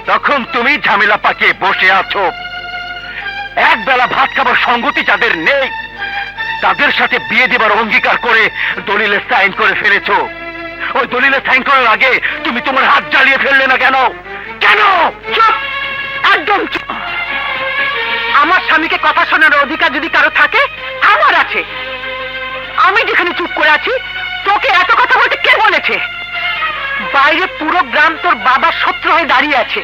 তখন তুমি ঝামেলা পাকিয়ে বসে আছো। এক বেলা ভাত খাবার সঙ্গতি যাদের নেই তাদের সাথে বিয়ে দেবার অঙ্গীকার করে দলিলে সাইন করে ফেলেছো। ওই দলিলে সাইন করার আগে তুমি তোমার হাত জ্বালিয়ে ফেললে না কেন? কেন? চুপ, একদম চুপ। আমার স্বামীকে কথা শোনার অধিকার যদি কারো থাকে আমার আছে। আমি যেখানে চুপ করে আছি তোকে এত কথা বলতে কে বলেছে? বাইরে পুরো গ্রাম তোর বাবার শত্রু হয়ে দাঁড়িয়ে আছে।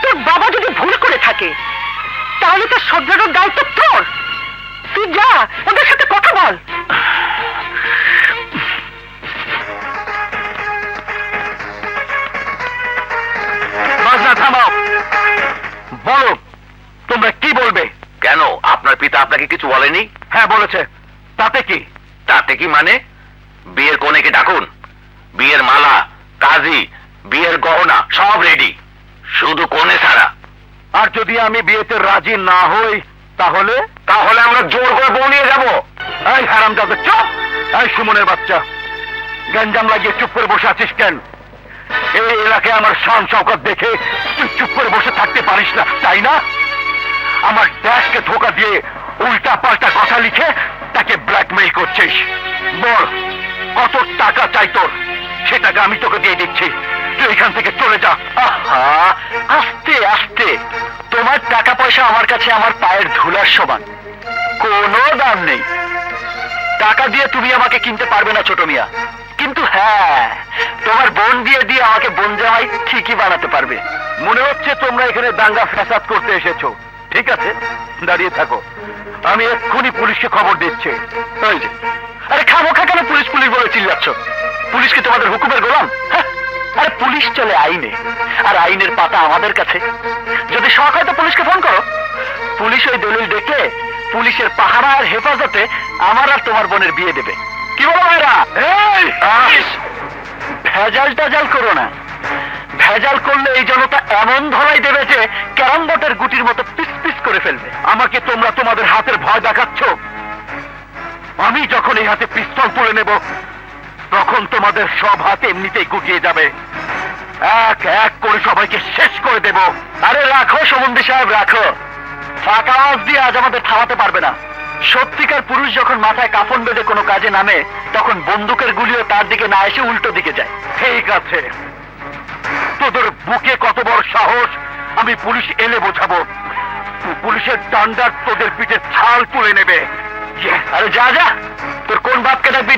তোর বাবা যদি ভুল করে থাকে তাহলে তো শোধরানোর দায়িত্ব তোর। তুই যা ওদের সাথে কথা বল। বাজনা থামাও, বলো তোমরা কি বলবে? কেন, আপনার পিতা আপনাকে কিছু বলেনি? হ্যাঁ বলেছে। তাতে কি? তাতে কি মানে? বিয়ের কনেকে ডাকুন, বিয়ের মালা, কাজী, বিয়ের গহনা সব রেডি, শুধু কনে ছাড়া। আর যদি আমি বিয়েতে রাজি না হই তাহলে? তাহলে আমরা জোর করে বউ নিয়ে যাবো। এই হারামজাদা চুপ! এই সুমনের বাচ্চা, গঞ্জাম লাগিয়ে চুপ করে বসে আছিস কেন? এই এলাকায় আমার শান শওকত দেখে তুই চুপ করে বসে থাকতে পারিস না, তাই না? আমার ড্যাশকে ধোকা দিয়ে উল্টা পাল্টা কথা লিখে তাকে ব্ল্যাকমেইল করছিস। বল কত টাকা চাই তোর? সে টাকা আমি তোকে দিয়ে দিচ্ছি, তুই এখান থেকে চলে যা। আহা, আস্তে আস্তে। তোমার টাকা পয়সা আমার কাছে আমার পায়ের ধুলার সমান, কোনো দাম নেই। টাকা দিয়ে তুমি আমাকে কিনতে পারবে না ছোট মিয়া, কিন্তু হ্যাঁ তোমার বোন দিয়ে দিয়ে আমাকে বোন জামাই ঠিকই বানাতে পারবে। মনে হচ্ছে তোমরা এখানে দাঙ্গা ফ্যাসাদ করতে এসেছো। ঠিক আছে, দাঁড়িয়ে থাকো, আমি এক্ষুনি পুলিশকে খবর দিচ্ছি। ওই যে, আরে খামোখা কেন পুলিশ পুলিশ বলে চিল্লাচ্ছ? পুলিশ কি তোমাদের হুকুমের গোলাম? হ্যাঁ, আরে পুলিশ চলে আইনে, আর আইনের পাতা আমাদের কাছে। যদি শখ হয় তো পুলিশকে ফোন করো। পুলিশ ওই দলিল দেখে পুলিশের পাহারা আর হেফাজতে আমার আর তোমার বোনের বিয়ে দেবে। কি বলো ভাইরা? ভেজাল টাজাল করো না। ভেজাল করলে এই জনতা এমন ধরাই দেবে যে ক্যারাম বোর্ডের গুটির মতো পিস পিস করে ফেলবে। আমাকে তোমরা তোমাদের হাতের ভয় দেখাচ্ছ। আমি যখন এই হাতে পিস্তল তুলে নেব তখন তোমাদের সব হাত এমনিতেই গুটিয়ে যাবে। এক এক করে সবাইকে শেষ করে দেব। আরে রাখো সমন্বী সাহেব, রাখো। ফাঁকা আওয়াজ দিয়ে আজ আমাদের থামাতে পারবে না। সত্যিকার পুরুষ যখন মাথায় কাফন বেঁধে কোনো কাজে নামে তখন বন্দুকের গুলিও তার দিকে না এসে উল্টো দিকে যায়। ঠিক আছে, তোদের বুকে কত বড় সাহস আমি পুলিশ এলে বোঝাবো। পুলিশের ডান্ডার তোদের পিঠে ছাল তুলে নেবে। আরে যা যা, তোর কোন বাপকে ডাকবি